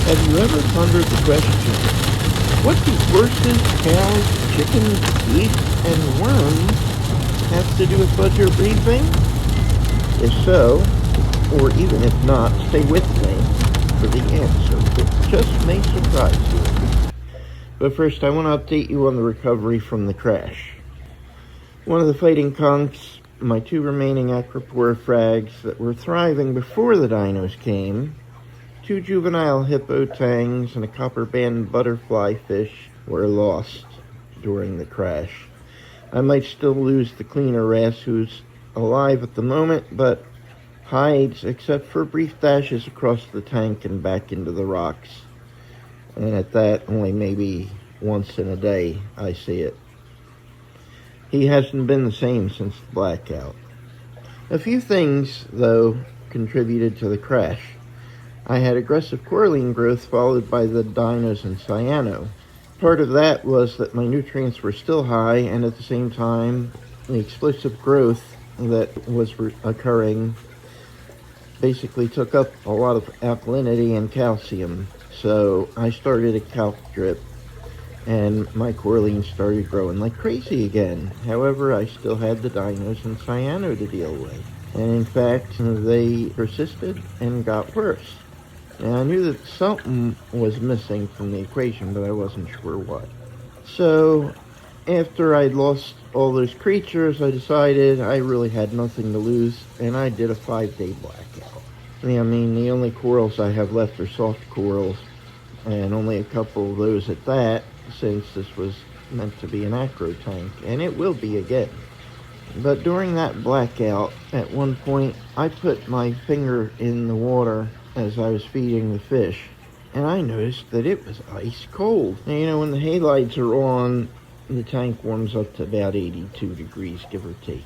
Have you ever pondered the question, what do horses, cows, chickens, geese, and worms have to do with budget reefing? If so, or even if not, stay with me for the answer. It just may surprise you. But first, I want to update you on the recovery from the crash. One of the fighting conchs, my two remaining aquapore frags that were thriving before the dinos came, two juvenile hippo tangs, and a copper band butterfly fish were lost during the crash. I might still lose the cleaner wrasse who's alive at the moment, but hides except for brief dashes across the tank and back into the rocks. And at that, only maybe once in a day I see it. He hasn't been the same since the blackout. A few things, though, contributed to the crash. I had aggressive coralline growth followed by the Dinos and Cyano. Part of that was that my nutrients were still high, and at the same time, the explosive growth that was occurring basically took up a lot of alkalinity and calcium. So I started a calc drip, and my coralline started growing like crazy again. However, I still had the Dinos and Cyano to deal with. And in fact, they persisted and got worse. And I knew that something was missing from the equation, but I wasn't sure what. So, after I'd lost all those creatures, I decided I really had nothing to lose, and I did a 5-day blackout. I mean, the only corals I have left are soft corals, and only a couple of those at that, since this was meant to be an acro tank, and it will be again. But during that blackout, at one point, I put my finger in the water as I was feeding the fish, and I noticed that it was ice cold. And, when the halides are on, the tank warms up to about 82 degrees, give or take.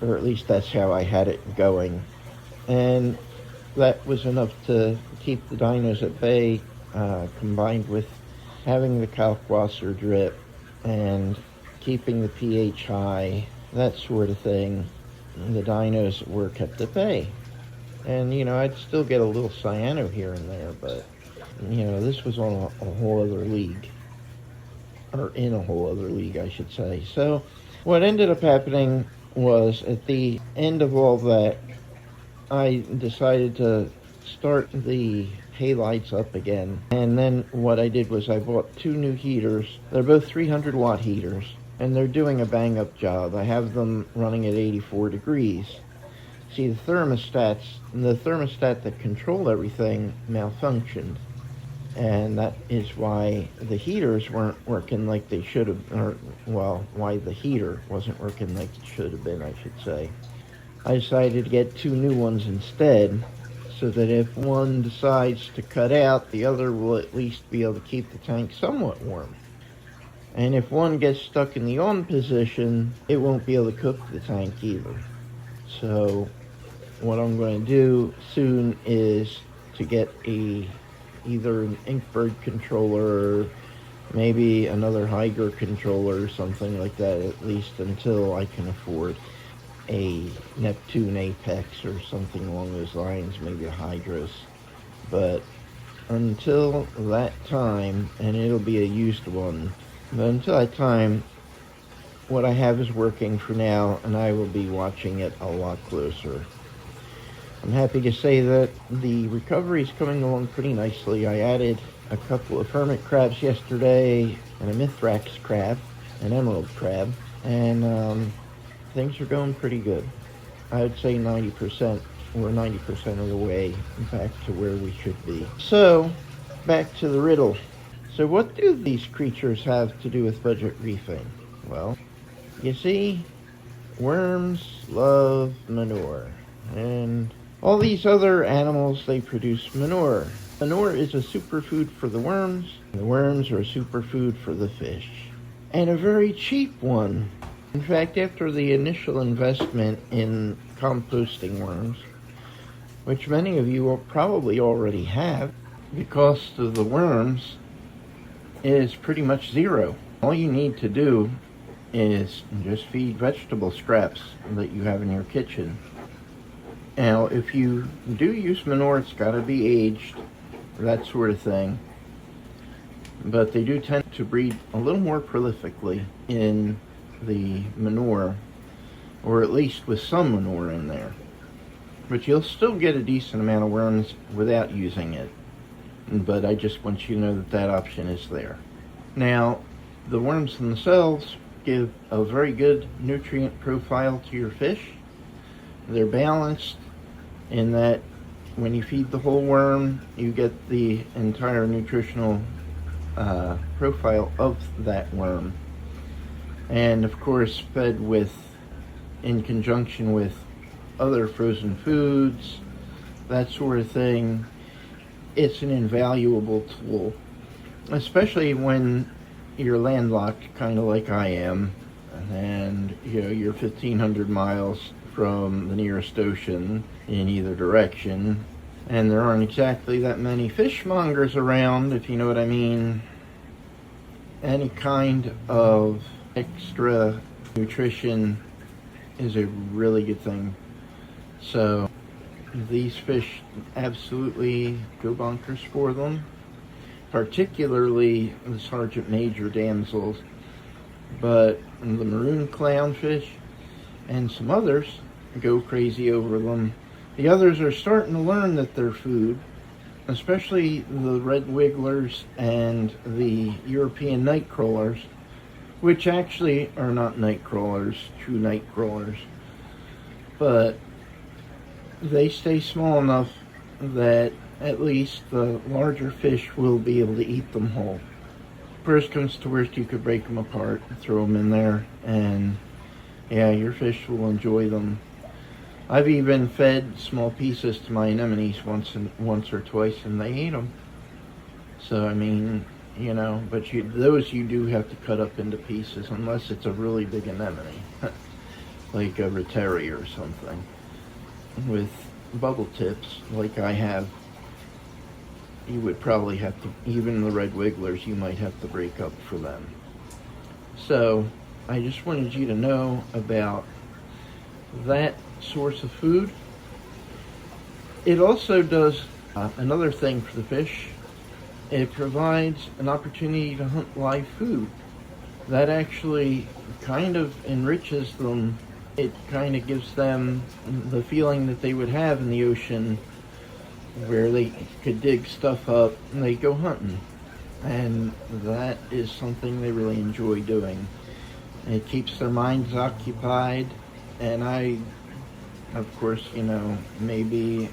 Or at least that's how I had it going. And that was enough to keep the dinos at bay, combined with having the kalkwasser drip and keeping the pH high, that sort of thing. The dinos were kept at bay. And, I'd still get a little cyano here and there, but, this was on a whole other league. Or in a whole other league, I should say. So, what ended up happening was, at the end of all that, I decided to start the halides up again. And then what I did was I bought 2 new heaters. They're both 300 watt heaters, and they're doing a bang-up job. I have them running at 84 degrees. See, the thermostat that controlled everything malfunctioned, and that is why the heaters weren't working like they should have, why the heater wasn't working like it should have been, I should say. I decided to get 2 new ones instead, so that if one decides to cut out, the other will at least be able to keep the tank somewhat warm. And if one gets stuck in the on position, it won't be able to cook the tank either. So what I'm going to do soon is to get either an Inkbird controller, or maybe another Hydra controller or something like that, at least until I can afford a Neptune Apex or something along those lines, maybe a Hydras. But until that time, and it'll be a used one, but until that time, what I have is working for now, and I will be watching it a lot closer. I'm happy to say that the recovery is coming along pretty nicely. I added a couple of hermit crabs yesterday, and a Mithrax crab, an emerald crab, and things are going pretty good. I would say 90%, we're 90% of the way back to where we should be. So, back to the riddle. So what do these creatures have to do with budget reefing? Well, you see, worms love manure, and all these other animals, they produce manure. Manure is a superfood for the worms, and the worms are a superfood for the fish. And a very cheap one. In fact, after the initial investment in composting worms, which many of you will probably already have, the cost of the worms is pretty much zero. All you need to do is just feed vegetable scraps that you have in your kitchen. Now, if you do use manure, it's got to be aged that sort of thing. But they do tend to breed a little more prolifically in the manure, or at least with some manure in there. But you'll still get a decent amount of worms without using it. But I just want you to know that that option is there. Now, the worms themselves give a very good nutrient profile to your fish. They're balanced in that when you feed the whole worm, you get the entire nutritional profile of that worm. And of course, fed with, in conjunction with other frozen foods, that sort of thing, it's an invaluable tool, especially when you're landlocked, kind of like I am, and you're 1,500 miles from the nearest ocean in either direction, and there aren't exactly that many fishmongers around, if you know what I mean. Any kind of extra nutrition is a really good thing. So these fish absolutely go bonkers for them, particularly the sergeant major damsels, but the maroon clownfish and some others go crazy over them. The others are starting to learn that they're food, especially the red wigglers and the European night crawlers, which actually are not night crawlers, true night crawlers, but they stay small enough that at least the larger fish will be able to eat them whole. Worst comes to worst, you could break them apart, throw them in there, and yeah, your fish will enjoy them. I've even fed small pieces to my anemones once or twice, and they ate them. So I mean, but those you do have to cut up into pieces, unless it's a really big anemone, like a Rotary or something. With bubble tips, like I have, you would probably have to, even the red wigglers, you might have to break up for them. So I just wanted you to know about that source of food. It also does another thing for the fish. It provides an opportunity to hunt live food. That actually kind of enriches them. It kind of gives them the feeling that they would have in the ocean, where they could dig stuff up and they go hunting. And that is something they really enjoy doing. It keeps their minds occupied. And I, of course, maybe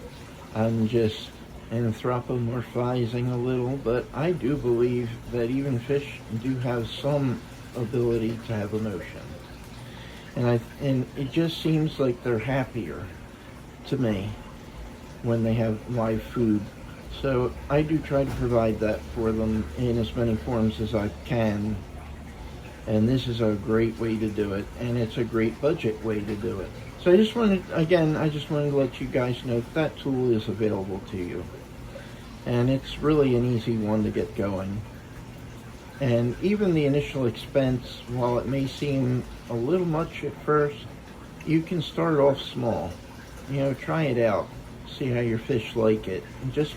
I'm just anthropomorphizing a little, but I do believe that even fish do have some ability to have emotion. And it just seems like they're happier to me when they have live food. So I do try to provide that for them in as many forms as I can. And this is a great way to do it, and it's a great budget way to do it. So I just wanted to let you guys know that tool is available to you. And it's really an easy one to get going. And even the initial expense, while it may seem a little much at first, you can start off small. Try it out. See how your fish like it. And just,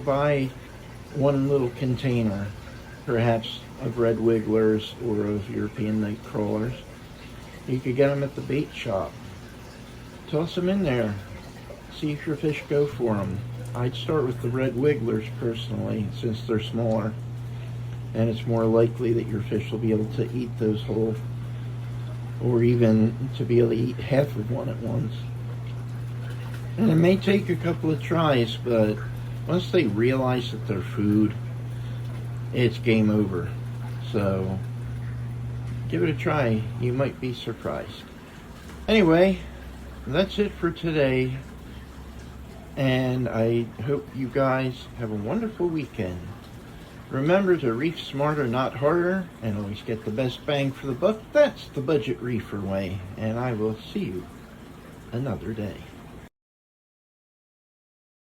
buy one little container, perhaps of red wigglers or of European night crawlers. You could get them at the bait shop. Toss them in there. See if your fish go for them. I'd start with the red wigglers personally, since they're smaller. And it's more likely that your fish will be able to eat those whole, or even to be able to eat half of one at once. And it may take a couple of tries, but once they realize that they're food, it's game over. So give it a try. You might be surprised. Anyway, that's it for today. And I hope you guys have a wonderful weekend. Remember to reef smarter, not harder, and always get the best bang for the buck. That's the budget reefer way. And I will see you another day.